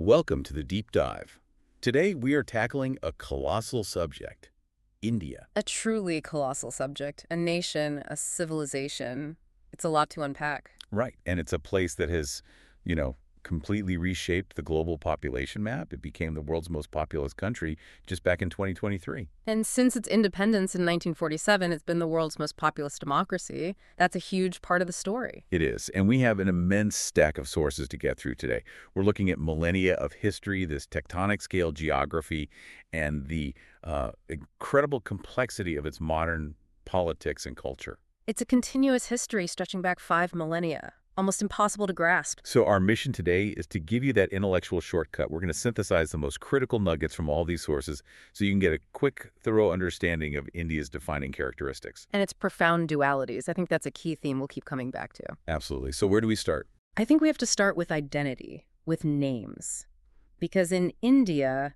Welcome to the Deep Dive. Today we are tackling a colossal subject, India. A truly colossal subject, a nation, a civilization. It's a lot to unpack. Right, and it's a place that has, completely reshaped the global population map. It became the world's most populous country just back in 2023. And since its independence in 1947, it's been the world's most populous democracy. That's a huge part of the story. It is, and we have an immense stack of sources to get through today. We're looking at millennia of history, this tectonic scale geography, and the incredible complexity of its modern politics and culture. It's a continuous history stretching back 5 millennia. Almost impossible to grasp. So our mission today is to give you that intellectual shortcut. We're going to synthesize the most critical nuggets from all these sources so you can get a quick, thorough understanding of India's defining characteristics. And its profound dualities. I think that's a key theme we'll keep coming back to. Absolutely. So where do we start? I think we have to start with identity, with names. Because in India,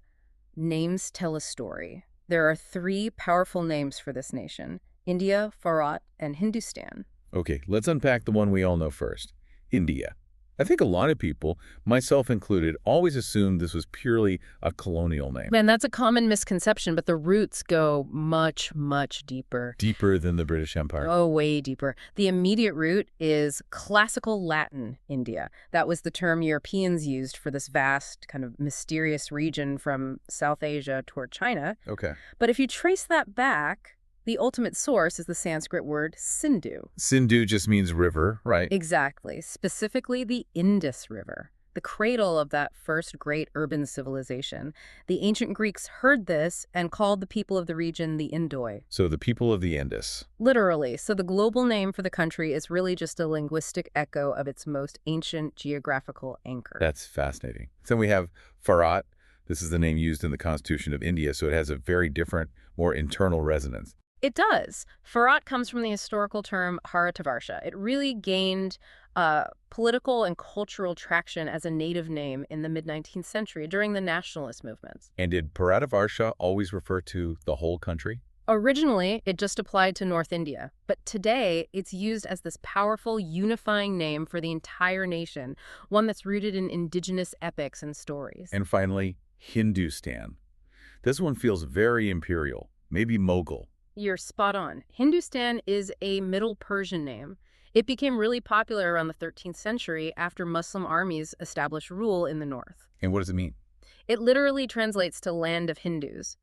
names tell a story. There are 3 powerful names for this nation: India, Bharat, and Hindustan. Okay, let's unpack the one we all know first, India. I think a lot of people, myself included, always assumed this was purely a colonial name. Man, that's a common misconception, but the roots go much, much deeper. Deeper than the British Empire. Oh, way deeper. The immediate root is classical Latin India. That was the term Europeans used for this vast, kind of mysterious region from South Asia toward China. Okay. But if you trace that back, the ultimate source is the Sanskrit word Sindhu. Sindhu just means river, right? Exactly. Specifically the Indus River, the cradle of that first great urban civilization. The ancient Greeks heard this and called the people of the region the Indoi. So the people of the Indus. Literally. So the global name for the country is really just a linguistic echo of its most ancient geographical anchor. That's fascinating. Then we have Bharat. This is the name used in the Constitution of India, so it has a very different, more internal resonance. It does. Bharat comes from the historical term Haratavarsha. It really gained political and cultural traction as a native name in the mid-19th century during the nationalist movements. And did Bharatavarsha always refer to the whole country? Originally, it just applied to North India, but today it's used as this powerful, unifying name for the entire nation, one that's rooted in indigenous epics and stories. And finally, Hindustan. This one feels very imperial, maybe Mughal. You're spot on. Hindustan is a Middle Persian name. It became really popular around the 13th century after Muslim armies established rule in the north. And what does it mean? It literally translates to land of Hindus.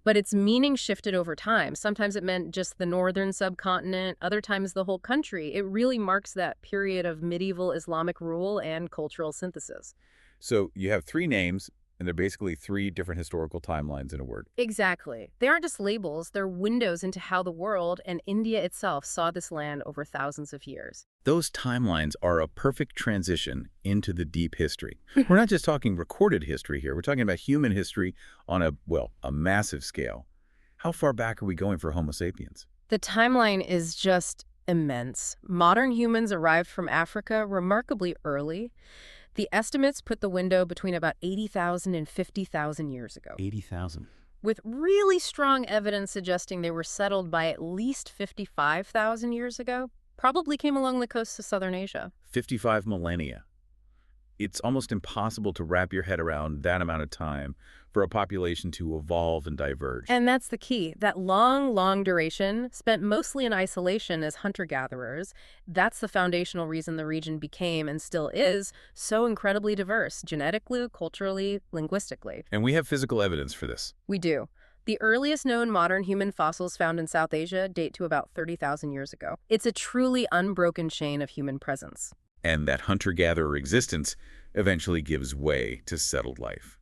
But its meaning shifted over time. Sometimes it meant just the northern subcontinent, other times the whole country. It really marks that period of medieval Islamic rule and cultural synthesis. So you have 3 names, and they're basically 3 different historical timelines in a word. Exactly. They aren't just labels, they're windows into how the world and India itself saw this land over thousands of years. Those timelines are a perfect transition into the deep history. We're not just talking recorded history here. We're talking about human history on a massive scale. How far back are we going for Homo sapiens? The timeline is just immense. Modern humans arrived from Africa remarkably early. The estimates put the window between about 80,000 and 50,000 years ago. 80,000. With really strong evidence suggesting they were settled by at least 55,000 years ago. Probably came along the coasts of southern Asia. 55 millennia. It's almost impossible to wrap your head around that amount of time for a population to evolve and diverge. And that's the key. That long, long duration, spent mostly in isolation as hunter-gatherers, that's the foundational reason the region became, and still is, so incredibly diverse, genetically, culturally, linguistically. And we have physical evidence for this. We do. The earliest known modern human fossils found in South Asia date to about 30,000 years ago. It's a truly unbroken chain of human presence. And that hunter-gatherer existence eventually gives way to settled life.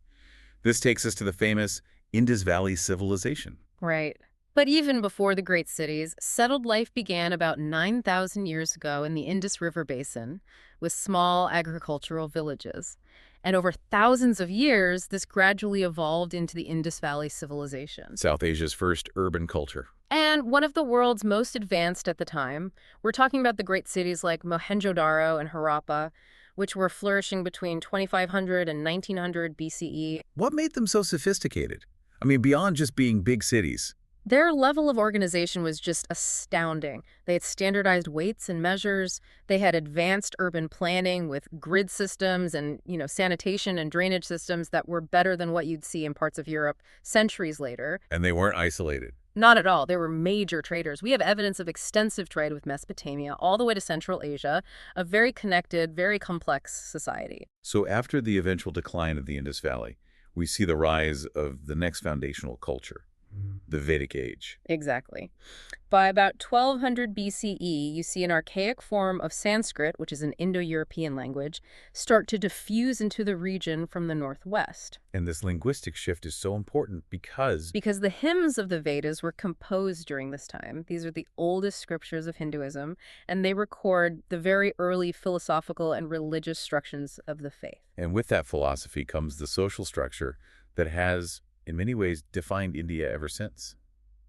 This takes us to the famous Indus Valley Civilization. Right. But even before the great cities, settled life began about 9,000 years ago in the Indus River Basin with small agricultural villages. And over thousands of years, this gradually evolved into the Indus Valley Civilization. South Asia's first urban culture. And one of the world's most advanced at the time. We're talking about the great cities like Mohenjo-daro and Harappa, which were flourishing between 2500 and 1900 BCE. What made them so sophisticated? I mean, beyond just being big cities. Their level of organization was just astounding. They had standardized weights and measures. They had advanced urban planning with grid systems and, sanitation and drainage systems that were better than what you'd see in parts of Europe centuries later. And they weren't isolated. Not at all. They were major traders. We have evidence of extensive trade with Mesopotamia all the way to Central Asia, a very connected, very complex society. So after the eventual decline of the Indus Valley, we see the rise of the next foundational culture, the Vedic Age. Exactly. By about 1200 BCE, you see an archaic form of Sanskrit, which is an Indo-European language, start to diffuse into the region from the northwest. And this linguistic shift is so important because Because the hymns of the Vedas were composed during this time. These are the oldest scriptures of Hinduism, and they record the very early philosophical and religious structures of the faith. and with that philosophy comes the social structure that has, in many ways, defined India ever since,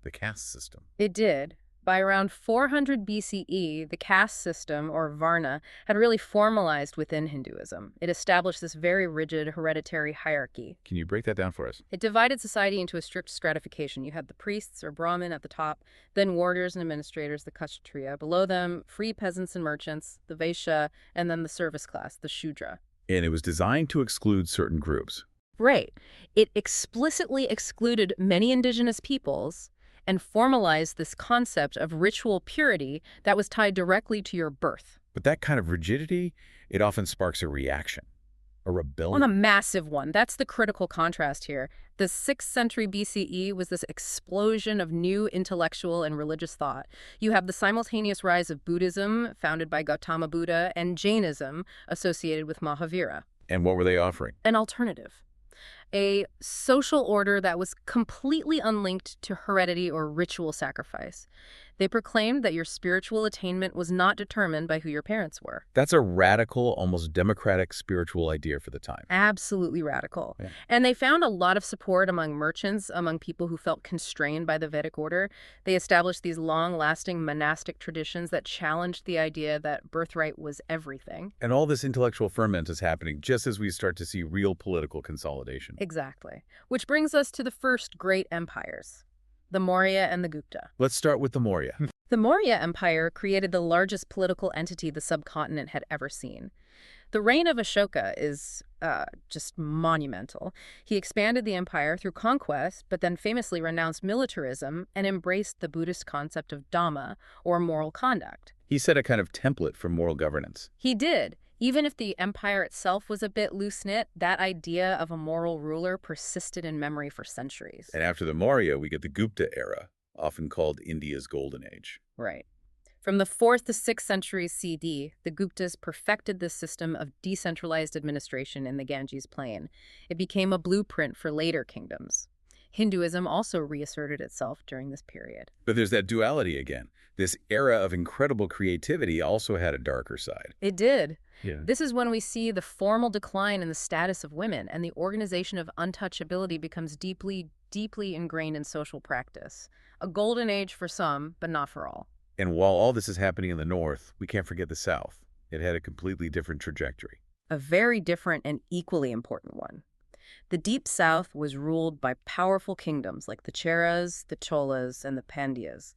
the caste system. It did. By around 400 BCE, the caste system, or Varna, had really formalized within Hinduism. It established this very rigid hereditary hierarchy. Can you break that down for us? It divided society into a strict stratification. You had the priests, or Brahmin, at the top, then warriors and administrators, the Kshatriya. Below them, free peasants and merchants, the Vaishya, and then the service class, the Shudra. And it was designed to exclude certain groups. Right. It explicitly excluded many indigenous peoples and formalized this concept of ritual purity that was tied directly to your birth. But that kind of rigidity, it often sparks a reaction, a On rebellion. a massive one. That's the critical contrast here. The 6th century BCE was this explosion of new intellectual and religious thought. You have the simultaneous rise of Buddhism, founded by Gautama Buddha, and Jainism, associated with Mahavira. And what were they offering? An alternative. A social order that was completely unlinked to heredity or ritual sacrifice. They proclaimed that your spiritual attainment was not determined by who your parents were. That's a radical, almost democratic spiritual idea for the time. Absolutely radical. Yeah. And they found a lot of support among merchants, among people who felt constrained by the Vedic order. They established these long-lasting monastic traditions that challenged the idea that birthright was everything. And all this intellectual ferment is happening just as we start to see real political consolidation. Exactly. Which brings us to the first great empires, the Maurya and the Gupta. Let's start with the Maurya. The Maurya Empire created the largest political entity the subcontinent had ever seen. The reign of Ashoka is just monumental. He expanded the empire through conquest, but then famously renounced militarism and embraced the Buddhist concept of Dhamma, or moral conduct. He set a kind of template for moral governance. He did. Even if the empire itself was a bit loose-knit, that idea of a moral ruler persisted in memory for centuries. And after the Maurya, we get the Gupta era, often called India's Golden Age. Right. From the 4th to 6th centuries CD, the Guptas perfected this system of decentralized administration in the Ganges Plain. It became a blueprint for later kingdoms. Hinduism also reasserted itself during this period. But there's that duality again. This era of incredible creativity also had a darker side. It did. Yeah. This is when we see the formal decline in the status of women, and the organization of untouchability becomes deeply, deeply ingrained in social practice. A golden age for some, but not for all. And while all this is happening in the north, we can't forget the south. It had a completely different trajectory. A very different and equally important one. The Deep South was ruled by powerful kingdoms like the Cheras, the Cholas, and the Pandyas.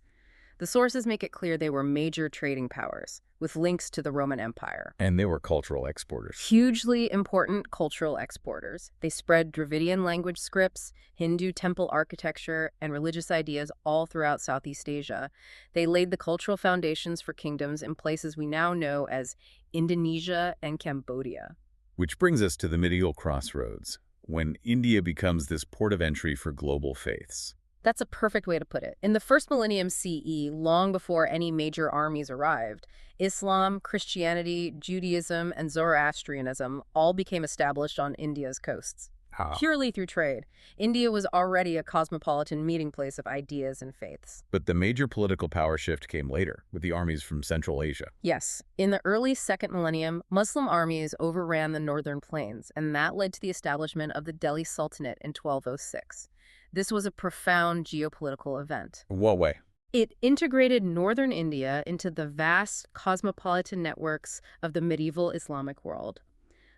The sources make it clear they were major trading powers, with links to the Roman Empire. And they were cultural exporters. Hugely important cultural exporters. They spread Dravidian language scripts, Hindu temple architecture, and religious ideas all throughout Southeast Asia. They laid the cultural foundations for kingdoms in places we now know as Indonesia and Cambodia. Which brings us to the medieval crossroads, when India becomes this port of entry for global faiths. That's a perfect way to put it. In the first millennium CE, long before any major armies arrived, Islam, Christianity, Judaism, and Zoroastrianism all became established on India's coasts. Purely through trade. India was already a cosmopolitan meeting place of ideas and faiths. But the major political power shift came later, with the armies from Central Asia. Yes, in the early second millennium, Muslim armies overran the northern plains, and that led to the establishment of the Delhi Sultanate in 1206. This was a profound geopolitical event. In what way? It integrated northern India into the vast cosmopolitan networks of the medieval Islamic world.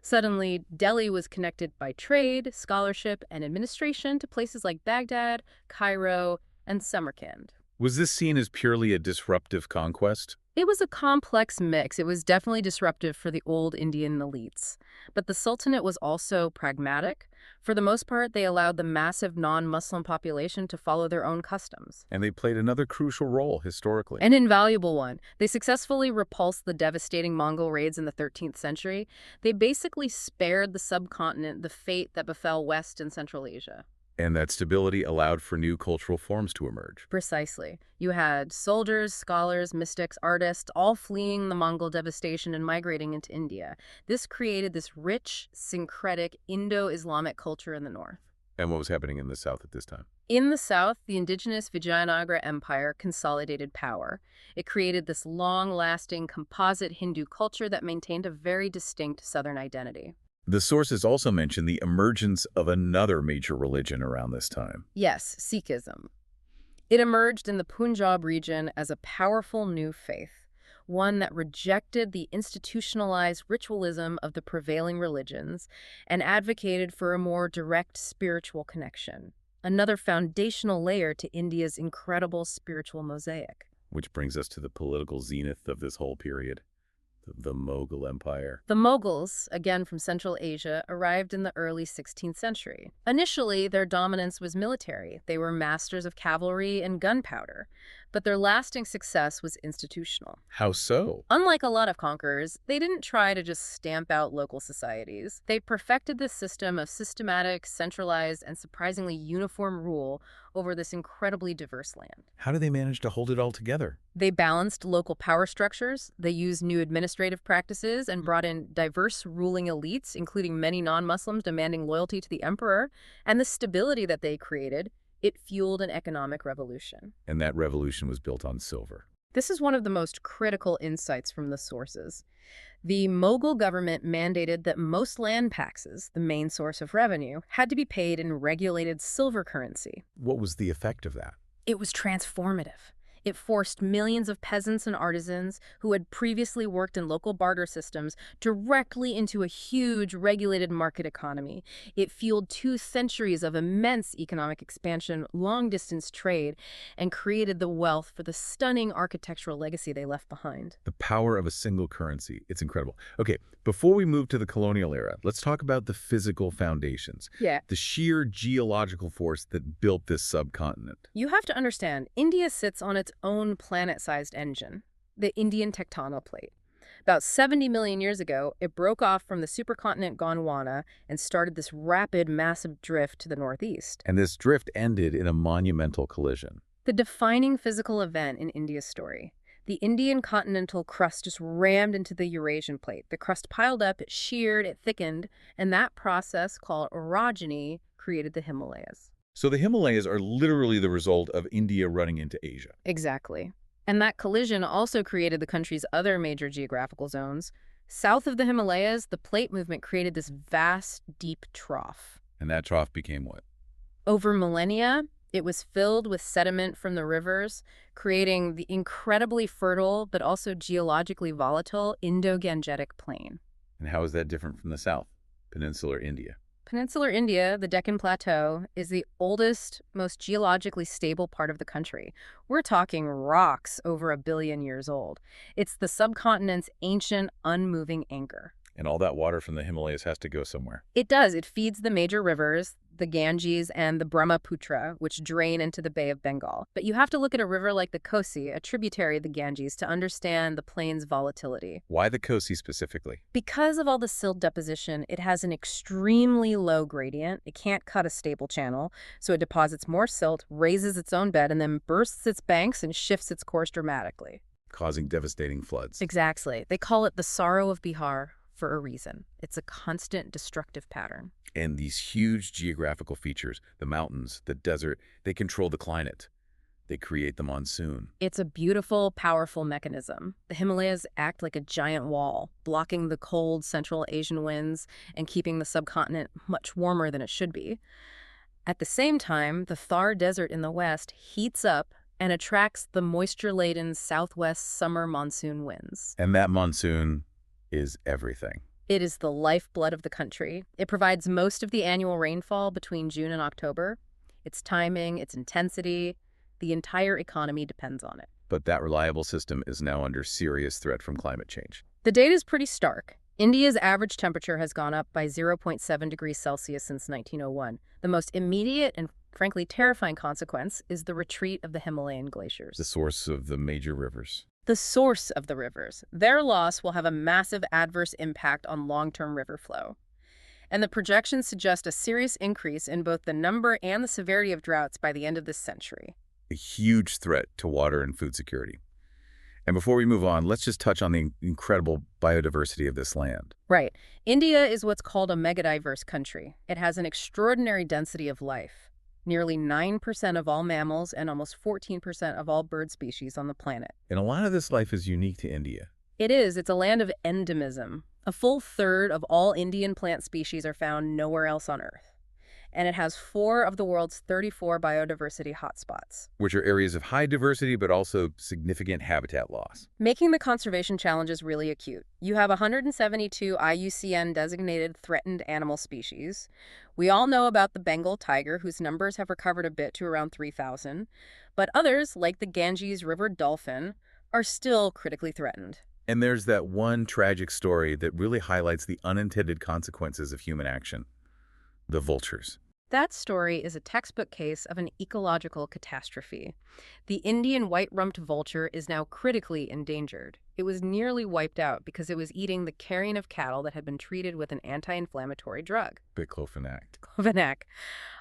Suddenly, Delhi was connected by trade, scholarship, and administration to places like Baghdad, Cairo, and Samarkand. Was this seen as purely a disruptive conquest? It was a complex mix. It was definitely disruptive for the old Indian elites. But the Sultanate was also pragmatic. For the most part, they allowed the massive non-Muslim population to follow their own customs. And they played another crucial role historically. An invaluable one. They successfully repulsed the devastating Mongol raids in the 13th century. They basically spared the subcontinent the fate that befell West and Central Asia. And that stability allowed for new cultural forms to emerge. Precisely. You had soldiers, scholars, mystics, artists, all fleeing the Mongol devastation and migrating into India. This created this rich, syncretic Indo-Islamic culture in the north. And what was happening in the south at this time? In the south, the indigenous Vijayanagara Empire consolidated power. It created this long-lasting composite Hindu culture that maintained a very distinct southern identity. The sources also mention the emergence of another major religion around this time. Yes, Sikhism. It emerged in the Punjab region as a powerful new faith, one that rejected the institutionalized ritualism of the prevailing religions and advocated for a more direct spiritual connection, another foundational layer to India's incredible spiritual mosaic. Which brings us to the political zenith of this whole period. The Mughal Empire. The Mughals, again from Central Asia, arrived in the early 16th century. Initially, their dominance was military. They were masters of cavalry and gunpowder, but their lasting success was institutional. How so? Unlike a lot of conquerors, they didn't try to just stamp out local societies. They perfected this system of systematic, centralized, and surprisingly uniform rule over this incredibly diverse land. How do they manage to hold it all together? They balanced local power structures, they used new administrative practices, and brought in diverse ruling elites, including many non-Muslims demanding loyalty to the emperor, and the stability that they created, it fueled an economic revolution. And that revolution was built on silver. This is one of the most critical insights from the sources. The Mughal government mandated that most land taxes, the main source of revenue, had to be paid in regulated silver currency. What was the effect of that? It was transformative. It forced millions of peasants and artisans who had previously worked in local barter systems directly into a huge regulated market economy. It fueled 2 centuries of immense economic expansion, long-distance trade, and created the wealth for the stunning architectural legacy they left behind. The power of a single currency. It's incredible. Okay, before we move to the colonial era, let's talk about the physical foundations. Yeah. The sheer geological force that built this subcontinent. You have to understand, India sits on its own planet-sized engine, the Indian tectonic plate. About 70 million years ago, it broke off from the supercontinent Gondwana and started this rapid, massive drift to the northeast. And this drift ended in a monumental collision. The defining physical event in India's story. The Indian continental crust just rammed into the Eurasian plate. The crust piled up, it sheared, it thickened, and that process, called orogeny, created the Himalayas. So the Himalayas are literally the result of India running into Asia. Exactly. And that collision also created the country's other major geographical zones. South of the Himalayas, the plate movement created this vast, deep trough. And that trough became what? Over millennia, it was filled with sediment from the rivers, creating the incredibly fertile but also geologically volatile Indo-Gangetic Plain. And how is that different from the south, peninsular India? Peninsular India, the Deccan Plateau, is the oldest, most geologically stable part of the country. We're talking rocks over 1 billion years old. It's the subcontinent's ancient, unmoving anchor. And all that water from the Himalayas has to go somewhere. It does. It feeds the major rivers, the Ganges and the Brahmaputra, which drain into the Bay of Bengal. But you have to look at a river like the Kosi, a tributary of the Ganges, to understand the plain's volatility. Why the Kosi specifically? Because of all the silt deposition, it has an extremely low gradient. It can't cut a stable channel, so it deposits more silt, raises its own bed, and then bursts its banks and shifts its course dramatically. Causing devastating floods. Exactly. They call it the sorrow of Bihar for a reason. It's a constant destructive pattern. And these huge geographical features, the mountains, the desert, they control the climate. They create the monsoon. It's a beautiful, powerful mechanism. The Himalayas act like a giant wall, blocking the cold Central Asian winds and keeping the subcontinent much warmer than it should be. At the same time, the Thar Desert in the west heats up and attracts the moisture-laden southwest summer monsoon winds. And that monsoon is everything. It is the lifeblood of the country. It provides most of the annual rainfall between June and October. Its timing, its intensity, The entire economy depends on it. But that reliable system is now under serious threat from climate change. The data is pretty stark. India's average temperature has gone up by 0.7 degrees Celsius since 1901. The most immediate and frankly terrifying consequence is the retreat of the Himalayan glaciers. The source of the major rivers. The source of the rivers. Their loss will have a massive adverse impact on long-term river flow. And the projections suggest a serious increase in both the number and the severity of droughts by the end of this century. A huge threat to water and food security. And before we move on, let's just touch on the incredible biodiversity of this land. Right. India is what's called a megadiverse country. It has an extraordinary density of life. Nearly 9% of all mammals and almost 14% of all bird species on the planet. And a lot of this life is unique to India. It is. It's a land of endemism. A full third of all Indian plant species are found nowhere else on Earth. And it has 4 of the world's 34 biodiversity hotspots, Which are areas of high diversity, but also significant habitat loss. making the conservation challenges really acute. You have 172 IUCN-designated threatened animal species. We all know about the Bengal tiger, whose numbers have recovered a bit to around 3,000. But others, like the Ganges River dolphin, are still critically threatened. And there's that one tragic story that really highlights the unintended consequences of human action. The vultures. That story is a textbook case of an ecological catastrophe. The Indian white-rumped vulture is now critically endangered. It was nearly wiped out because it was eating the carrion of cattle that had been treated with an anti-inflammatory drug, Biclofenac. Clofenac.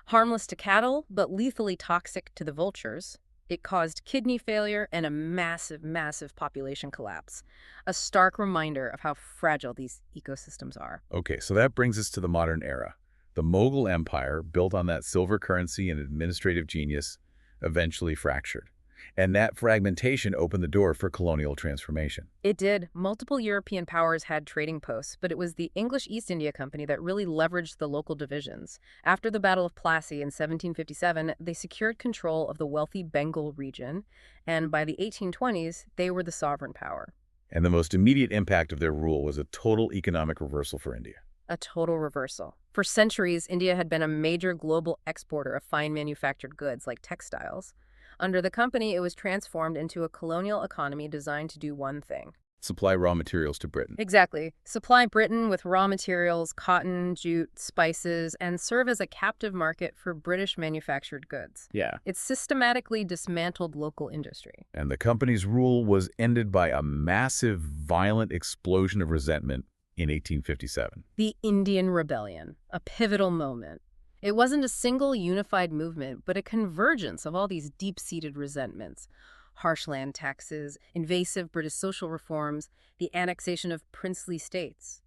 Harmless to cattle, but lethally toxic to the vultures. It caused kidney failure and a massive, massive population collapse. A stark reminder of how fragile these ecosystems are. Okay, so that brings us to the modern era. The Mughal Empire, built on that silver currency and administrative genius, eventually fractured. And that fragmentation opened the door for colonial transformation. It did. Multiple European powers had trading posts, but it was the English East India Company that really leveraged the local divisions. After the Battle of Plassey in 1757, they secured control of the wealthy Bengal region, and by the 1820s, they were the sovereign power. And the most immediate impact of their rule was a total economic reversal for India. A total reversal. For centuries, India had been a major global exporter of fine manufactured goods like textiles. Under the company, it was transformed into a colonial economy designed to do one thing. Supply raw materials to Britain. Exactly. Supply Britain with raw materials, cotton, jute, spices, and serve as a captive market for British manufactured goods. Yeah. It systematically dismantled local industry. And the company's rule was ended by a massive, violent explosion of resentment in 1857. The Indian Rebellion, a pivotal moment. It wasn't a single unified movement, but a convergence of all these deep-seated resentments. Harsh land taxes, invasive British social reforms, the annexation of princely states.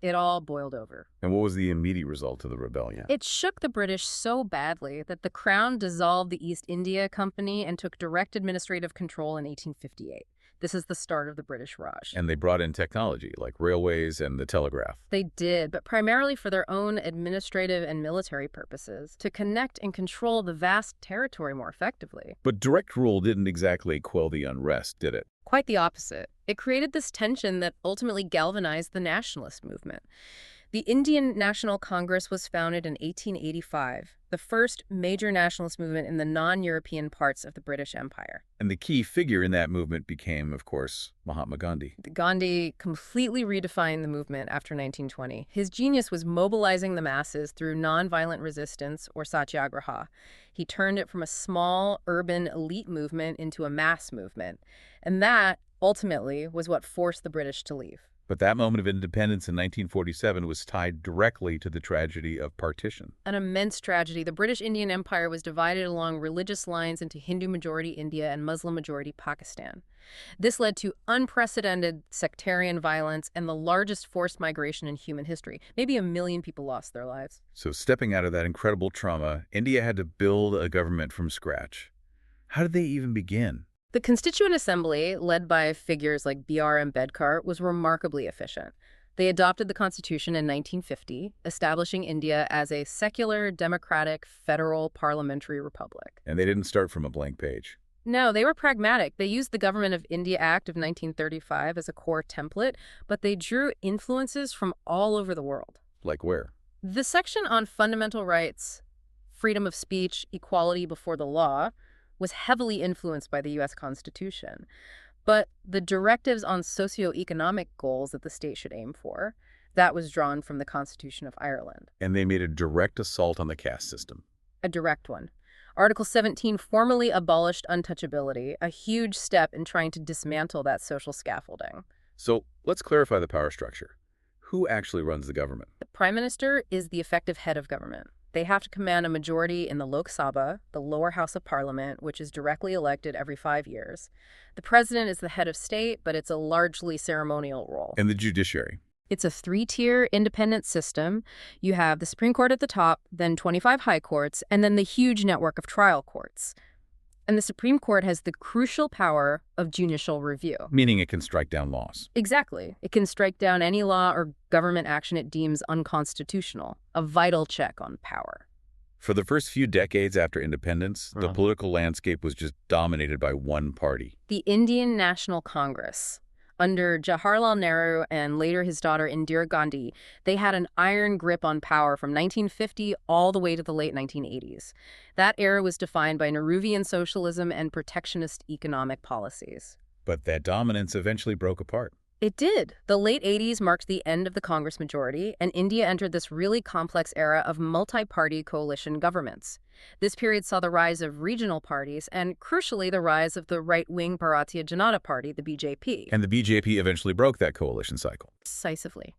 It all boiled over. And what was the immediate result of the rebellion? It shook the British so badly that the Crown dissolved the East India Company and took direct administrative control in 1858. This is the start of the British Raj. And they brought in technology like railways and the telegraph. They did, but primarily for their own administrative and military purposes, to connect and control the vast territory more effectively. But direct rule didn't exactly quell the unrest, did it? Quite the opposite. It created this tension that ultimately galvanized the nationalist movement. The Indian National Congress was founded in 1885, the first major nationalist movement in the non-European parts of the British Empire. And the key figure in that movement became, of course, Mahatma Gandhi. Gandhi completely redefined the movement after 1920. His genius was mobilizing the masses through nonviolent resistance, or satyagraha. He turned it from a small, urban elite movement into a mass movement. And that, ultimately, was what forced the British to leave. But that moment of independence in 1947 was tied directly to the tragedy of partition. An immense tragedy. The British Indian Empire was divided along religious lines into Hindu-majority India and Muslim-majority Pakistan. This led to unprecedented sectarian violence and the largest forced migration in human history. Maybe 1 million people lost their lives. So stepping out of that incredible trauma, India had to build a government from scratch. How did they even begin? The Constituent Assembly, led by figures like B.R. Ambedkar, was remarkably efficient. They adopted the Constitution in 1950, establishing India as a secular, democratic, federal parliamentary republic. And they didn't start from a blank page. No, they were pragmatic. They used the Government of India Act of 1935 as a core template, but they drew influences from all over the world. Like where? The section on fundamental rights, freedom of speech, equality before the law, was heavily influenced by the U.S. Constitution. But the directives on socioeconomic goals that the state should aim for, that was drawn from the Constitution of Ireland. And they made a direct assault on the caste system. A direct one. Article 17 formally abolished untouchability, a huge step in trying to dismantle that social scaffolding. So let's clarify the power structure. Who actually runs the government? The Prime Minister is the effective head of government. They have to command a majority in the Lok Sabha, the lower house of parliament, which is directly elected every 5 years. The president is the head of state, but it's a largely ceremonial role. And the judiciary? It's a 3-tier independent system. You have the Supreme Court at the top, then 25 high courts, and then the huge network of trial courts. And the Supreme Court has the crucial power of judicial review. Meaning it can strike down laws. Exactly. It can strike down any law or government action it deems unconstitutional, a vital check on power. For the first few decades after independence, the political landscape was just dominated by one party. The Indian National Congress. Under Jawaharlal Nehru and later his daughter Indira Gandhi, they had an iron grip on power from 1950 all the way to the late 1980s. That era was defined by Nehruvian socialism and protectionist economic policies. But that dominance eventually broke apart. It did. The late 80s marked the end of the Congress majority, and India entered this really complex era of multi-party coalition governments. This period saw the rise of regional parties and, crucially, the rise of the right-wing Bharatiya Janata Party, the BJP. And the BJP eventually broke that coalition cycle. Decisively.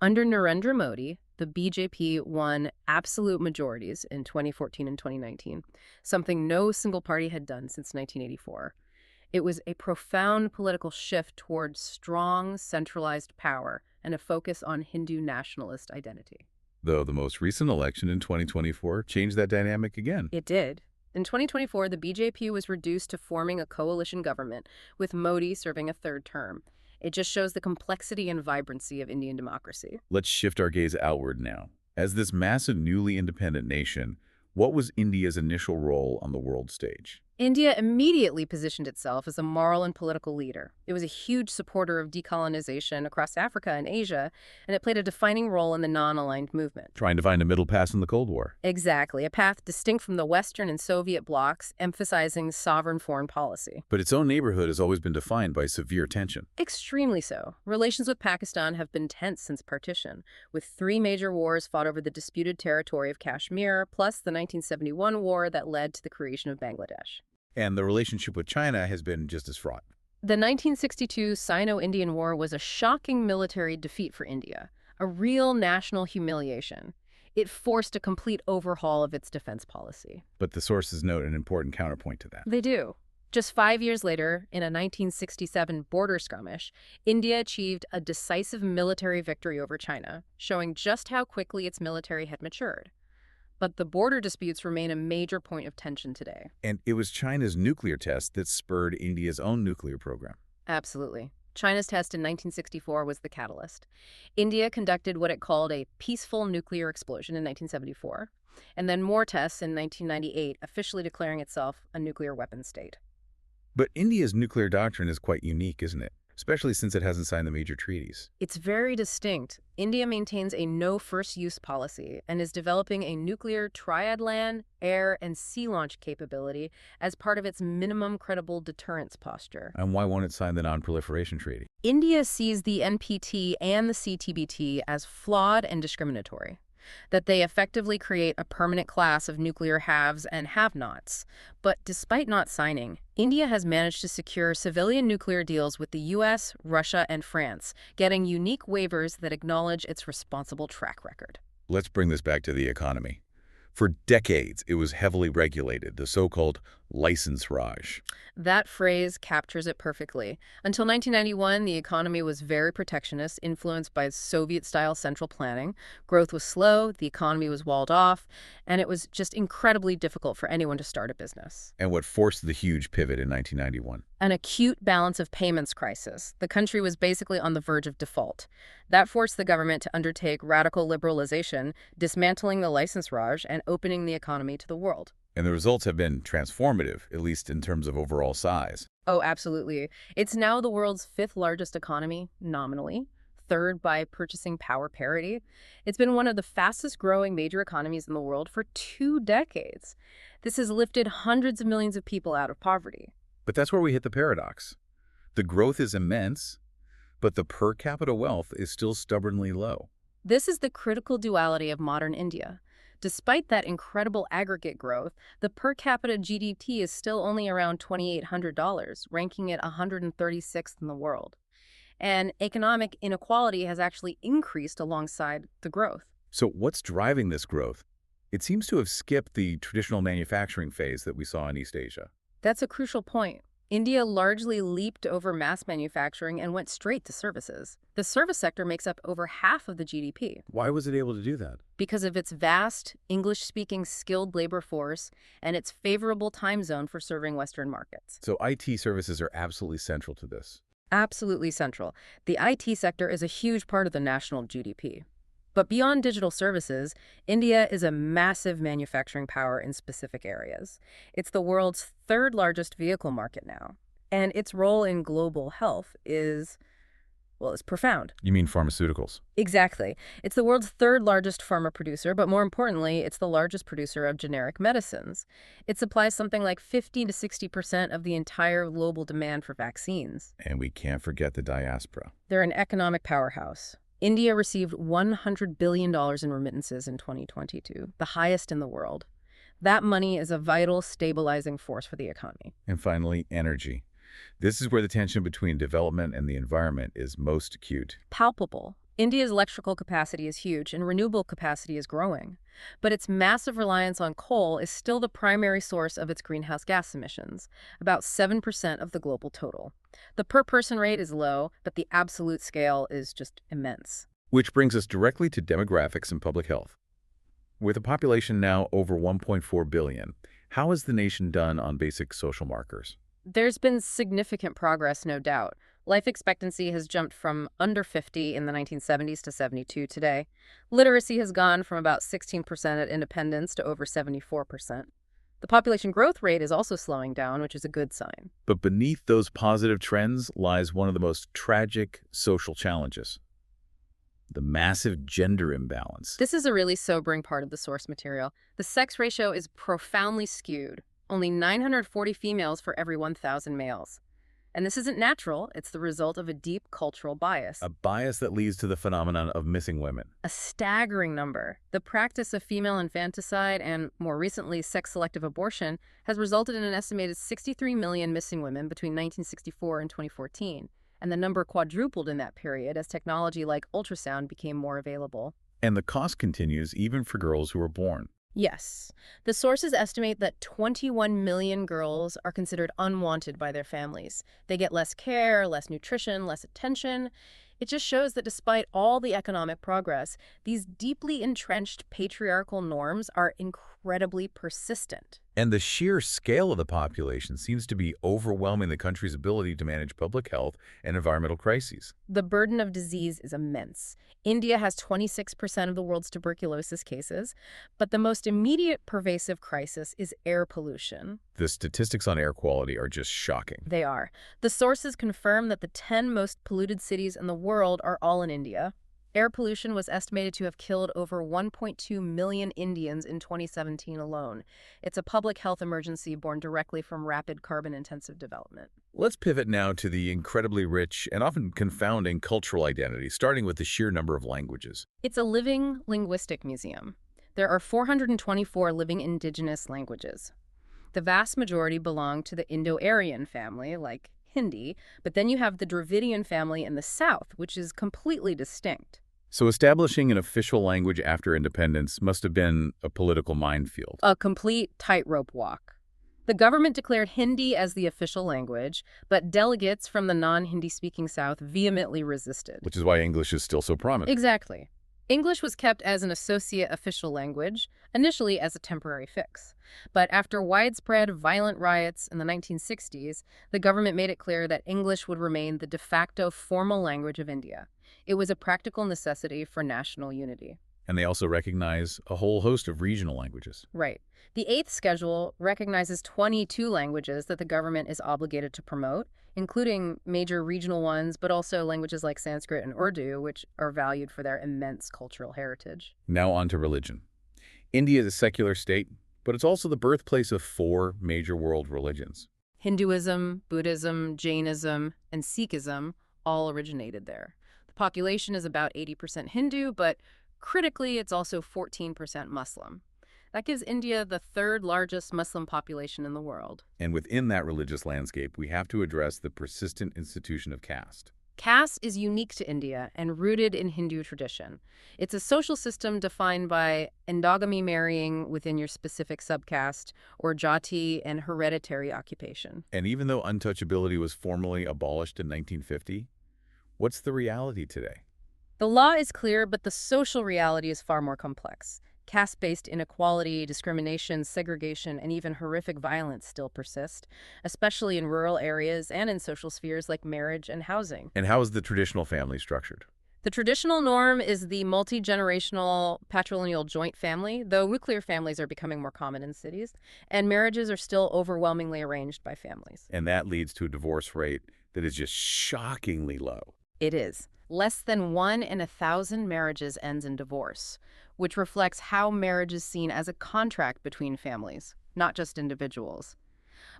Under Narendra Modi, the BJP won absolute majorities in 2014 and 2019, something no single party had done since 1984. It was a profound political shift towards strong, centralized power and a focus on Hindu nationalist identity. Though the most recent election in 2024 changed that dynamic again. It did. In 2024, the BJP was reduced to forming a coalition government, with Modi serving a 3rd term. It just shows the complexity and vibrancy of Indian democracy. Let's shift our gaze outward now. As this massive, newly independent nation, what was India's initial role on the world stage? India immediately positioned itself as a moral and political leader. It was a huge supporter of decolonization across Africa and Asia, and it played a defining role in the non-aligned movement. Trying to find a middle path in the Cold War. Exactly, a path distinct from the Western and Soviet blocs, emphasizing sovereign foreign policy. But its own neighborhood has always been defined by severe tension. Extremely so. Relations with Pakistan have been tense since partition, with 3 major wars fought over the disputed territory of Kashmir, plus the 1971 war that led to the creation of Bangladesh. And the relationship with China has been just as fraught. The 1962 Sino-Indian War was a shocking military defeat for India, a real national humiliation. It forced a complete overhaul of its defense policy. But the sources note an important counterpoint to that. They do. Just 5 years later, in a 1967 border skirmish, India achieved a decisive military victory over China, showing just how quickly its military had matured. But the border disputes remain a major point of tension today. And it was China's nuclear test that spurred India's own nuclear program. Absolutely. China's test in 1964 was the catalyst. India conducted what it called a peaceful nuclear explosion in 1974, and then more tests in 1998, officially declaring itself a nuclear weapons state. But India's nuclear doctrine is quite unique, isn't it? Especially since it hasn't signed the major treaties. It's very distinct. India maintains a no first-use policy and is developing a nuclear triad land, air, and sea launch capability as part of its minimum credible deterrence posture. And why won't it sign the Non-Proliferation Treaty? India sees the NPT and the CTBT as flawed and discriminatory, that they effectively create a permanent class of nuclear haves and have-nots. But despite not signing, India has managed to secure civilian nuclear deals with the US, Russia, and France, getting unique waivers that acknowledge its responsible track record. Let's bring this back to the economy. For decades, it was heavily regulated, the so-called license Raj. That phrase captures it perfectly. Until 1991, the economy was very protectionist, influenced by Soviet-style central planning. Growth was slow, the economy was walled off, and it was just incredibly difficult for anyone to start a business. And what forced the huge pivot in 1991? An acute balance of payments crisis. The country was basically on the verge of default. That forced the government to undertake radical liberalization, dismantling the license Raj and opening the economy to the world. And the results have been transformative, at least in terms of overall size. Oh, absolutely. It's now the world's 5th largest economy, nominally. third by purchasing power parity. It's been one of the fastest growing major economies in the world for 2 decades. This has lifted hundreds of millions of people out of poverty. But that's where we hit the paradox. The growth is immense, but the per capita wealth is still stubbornly low. This is the critical duality of modern India. Despite that incredible aggregate growth, the per capita GDP is still only around $2,800, ranking it 136th in the world. And economic inequality has actually increased alongside the growth. So what's driving this growth? It seems to have skipped the traditional manufacturing phase that we saw in East Asia. That's a crucial point. India largely leaped over mass manufacturing and went straight to services. The service sector makes up over half of the GDP. Why was it able to do that? Because of its vast, English-speaking skilled labor force and its favorable time zone for serving Western markets. So IT services are absolutely central to this. Absolutely central. The IT sector is a huge part of the national GDP. But beyond digital services, India is a massive manufacturing power in specific areas. It's the world's third largest vehicle market now. And its role in global health is profound. You mean pharmaceuticals? Exactly. It's the world's third largest pharma producer, but more importantly, it's the largest producer of generic medicines. It supplies something like 50 to 60% of the entire global demand for vaccines. And we can't forget the diaspora. They're an economic powerhouse. India received $100 billion in remittances in 2022, the highest in the world. That money is a vital stabilizing force for the economy. And finally, energy. This is where the tension between development and the environment is most acute. Palpable. India's electrical capacity is huge and renewable capacity is growing. But its massive reliance on coal is still the primary source of its greenhouse gas emissions, about 7% of the global total. The per-person rate is low, but the absolute scale is just immense. Which brings us directly to demographics and public health. With a population now over 1.4 billion, how has the nation done on basic social markers? There's been significant progress, no doubt. Life expectancy has jumped from under 50 in the 1970s to 72 today. Literacy has gone from about 16% at independence to over 74%. The population growth rate is also slowing down, which is a good sign. But beneath those positive trends lies one of the most tragic social challenges: the massive gender imbalance. This is a really sobering part of the source material. The sex ratio is profoundly skewed. Only 940 females for every 1,000 males. And this isn't natural, it's the result of a deep cultural bias. A bias that leads to the phenomenon of missing women. A staggering number. The practice of female infanticide and, more recently, sex-selective abortion has resulted in an estimated 63 million missing women between 1964 and 2014. And the number quadrupled in that period as technology like ultrasound became more available. And the cost continues even for girls who are born. Yes. The sources estimate that 21 million girls are considered unwanted by their families. They get less care, less nutrition, less attention. It just shows that despite all the economic progress, these deeply entrenched patriarchal norms are incredibly persistent. And the sheer scale of the population seems to be overwhelming the country's ability to manage public health and environmental crises. The burden of disease is immense. India has 26% of the world's tuberculosis cases, but the most immediate pervasive crisis is air pollution. The statistics on air quality are just shocking. They are. The sources confirm that the 10 most polluted cities in the world are all in India. Air pollution was estimated to have killed over 1.2 million Indians in 2017 alone. It's a public health emergency born directly from rapid carbon-intensive development. Let's pivot now to the incredibly rich and often confounding cultural identity, starting with the sheer number of languages. It's a living linguistic museum. There are 424 living indigenous languages. The vast majority belong to the Indo-Aryan family, like Hindi, but then you have the Dravidian family in the south, which is completely distinct. So establishing an official language after independence must have been a political minefield. A complete tightrope walk. The government declared Hindi as the official language, but delegates from the non-Hindi-speaking South vehemently resisted. Which is why English is still so prominent. Exactly. English was kept as an associate official language, initially as a temporary fix. But after widespread violent riots in the 1960s, the government made it clear that English would remain the de facto formal language of India. It was a practical necessity for national unity. And they also recognize a whole host of regional languages. Right. The Eighth Schedule recognizes 22 languages that the government is obligated to promote, including major regional ones, but also languages like Sanskrit and Urdu, which are valued for their immense cultural heritage. Now on to religion. India is a secular state, but it's also the birthplace of four major world religions. Hinduism, Buddhism, Jainism, and Sikhism all originated there. The population is about 80% Hindu, but critically, it's also 14% Muslim. That gives India the third largest Muslim population in the world. And within that religious landscape, we have to address the persistent institution of caste. Caste is unique to India and rooted in Hindu tradition. It's a social system defined by endogamy marrying within your specific subcaste or jati and hereditary occupation. And even though untouchability was formally abolished in 1950, what's the reality today? The law is clear, but the social reality is far more complex. Caste-based inequality, discrimination, segregation, and even horrific violence still persist, especially in rural areas and in social spheres like marriage and housing. And how is the traditional family structured? The traditional norm is the multi-generational patrilineal joint family, though nuclear families are becoming more common in cities, and marriages are still overwhelmingly arranged by families. And that leads to a divorce rate that is just shockingly low. It is. Less than 1 in 1,000 marriages ends in divorce, which reflects how marriage is seen as a contract between families, not just individuals.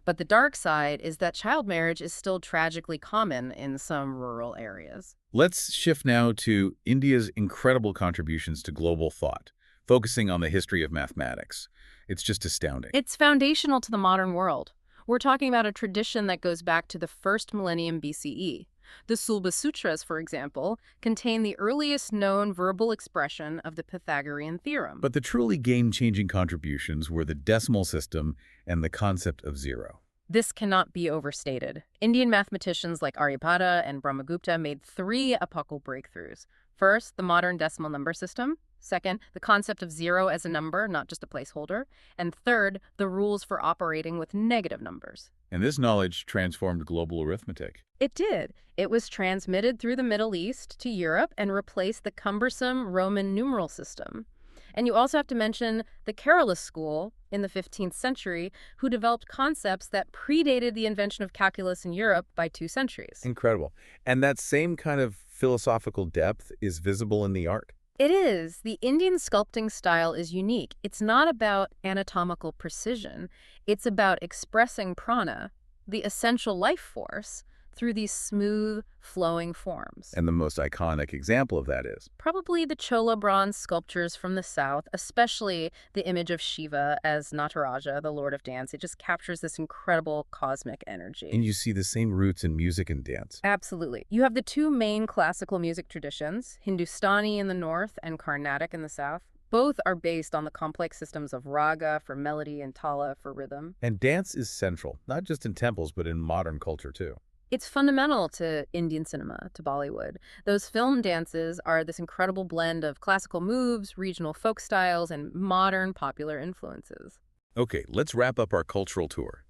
But the dark side is that child marriage is still tragically common in some rural areas. Let's shift now to India's incredible contributions to global thought, focusing on the history of mathematics. It's just astounding. It's foundational to the modern world. We're talking about a tradition that goes back to the first millennium BCE. The Sulba Sutras, for example, contain the earliest known verbal expression of the Pythagorean theorem. But the truly game-changing contributions were the decimal system and the concept of zero. This cannot be overstated. Indian mathematicians like Aryabhata and Brahmagupta made 3 epochal breakthroughs. First, the modern decimal number system. Second, the concept of zero as a number, not just a placeholder. And third, the rules for operating with negative numbers. And this knowledge transformed global arithmetic. It did. It was transmitted through the Middle East to Europe and replaced the cumbersome Roman numeral system. And you also have to mention the Kerala school in the 15th century, who developed concepts that predated the invention of calculus in Europe by 2 centuries. Incredible. And that same kind of philosophical depth is visible in the art. It is. The Indian sculpting style is unique. It's not about anatomical precision. It's about expressing prana, the essential life force, through these smooth, flowing forms. And the most iconic example of that is? Probably the Chola bronze sculptures from the south, especially the image of Shiva as Nataraja, the Lord of Dance. It just captures this incredible cosmic energy. And you see the same roots in music and dance. Absolutely. You have the 2 main classical music traditions, Hindustani in the north and Carnatic in the south. Both are based on the complex systems of raga for melody and tala for rhythm. And dance is central, not just in temples, but in modern culture too. It's fundamental to Indian cinema, to Bollywood. Those film dances are this incredible blend of classical moves, regional folk styles, and modern popular influences. Okay, let's wrap up our cultural tour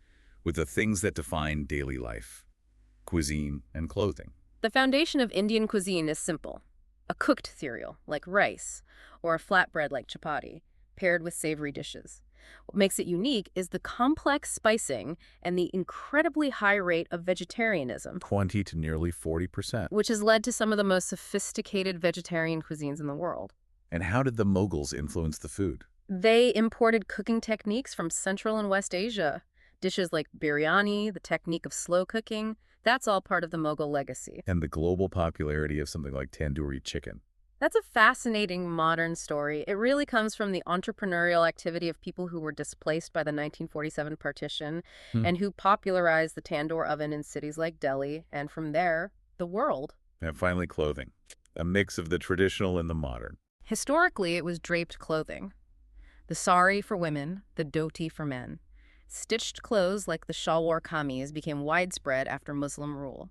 with the things that define daily life: cuisine and clothing. The foundation of Indian cuisine is simple. A cooked cereal, like rice, or a flatbread like chapati, paired with savory dishes. What makes it unique is the complex spicing and the incredibly high rate of vegetarianism, 20 to nearly 40%. which has led to some of the most sophisticated vegetarian cuisines in the world. And how did the Mughals influence the food? They imported cooking techniques from Central and West Asia. Dishes like biryani, the technique of slow cooking, that's all part of the Mughal legacy. And the global popularity of something like tandoori chicken. That's a fascinating modern story. It really comes from the entrepreneurial activity of people who were displaced by the 1947 partition and who popularized the tandoor oven in cities like Delhi, and from there, the world. And finally, clothing. A mix of the traditional and the modern. Historically, it was draped clothing. The sari for women, the dhoti for men. Stitched clothes like the shalwar kameez became widespread after Muslim rule.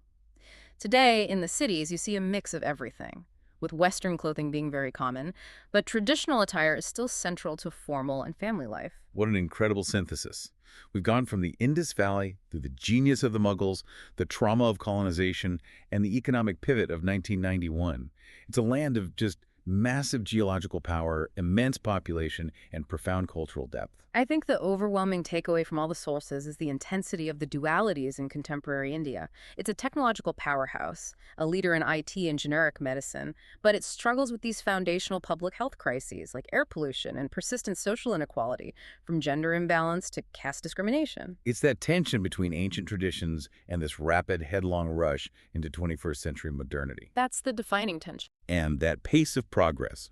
Today, in the cities, you see a mix of everything, with Western clothing being very common, but traditional attire is still central to formal and family life. What an incredible synthesis. We've gone from the Indus Valley through the genius of the Mughals, the trauma of colonization, and the economic pivot of 1991. It's a land of just Massive geological power, immense population, and profound cultural depth. I think the overwhelming takeaway from all the sources is the intensity of the dualities in contemporary India. It's a technological powerhouse, a leader in IT and generic medicine, but it struggles with these foundational public health crises like air pollution and persistent social inequality, from gender imbalance to caste discrimination. It's that tension between ancient traditions and this rapid, headlong rush into 21st century modernity. That's the defining tension. And that pace of progress,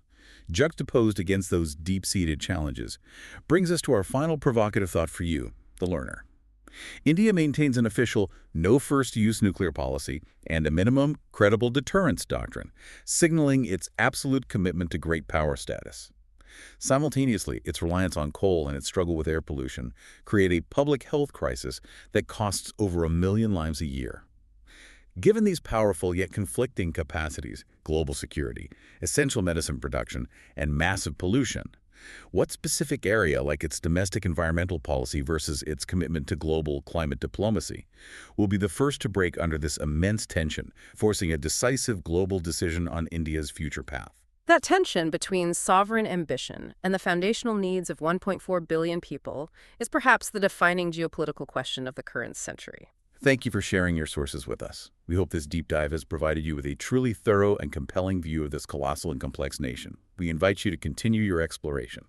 juxtaposed against those deep-seated challenges, brings us to our final provocative thought for you, the learner. India maintains an official no first-use nuclear policy and a minimum credible deterrence doctrine, signaling its absolute commitment to great power status. Simultaneously, its reliance on coal and its struggle with air pollution create a public health crisis that costs over 1 million lives a year. Given these powerful yet conflicting capacities, global security, essential medicine production, and massive pollution, what specific area, like its domestic environmental policy versus its commitment to global climate diplomacy, will be the first to break under this immense tension, forcing a decisive global decision on India's future path? That tension between sovereign ambition and the foundational needs of 1.4 billion people is perhaps the defining geopolitical question of the current century. Thank you for sharing your sources with us. We hope this deep dive has provided you with a truly thorough and compelling view of this colossal and complex nation. We invite you to continue your exploration.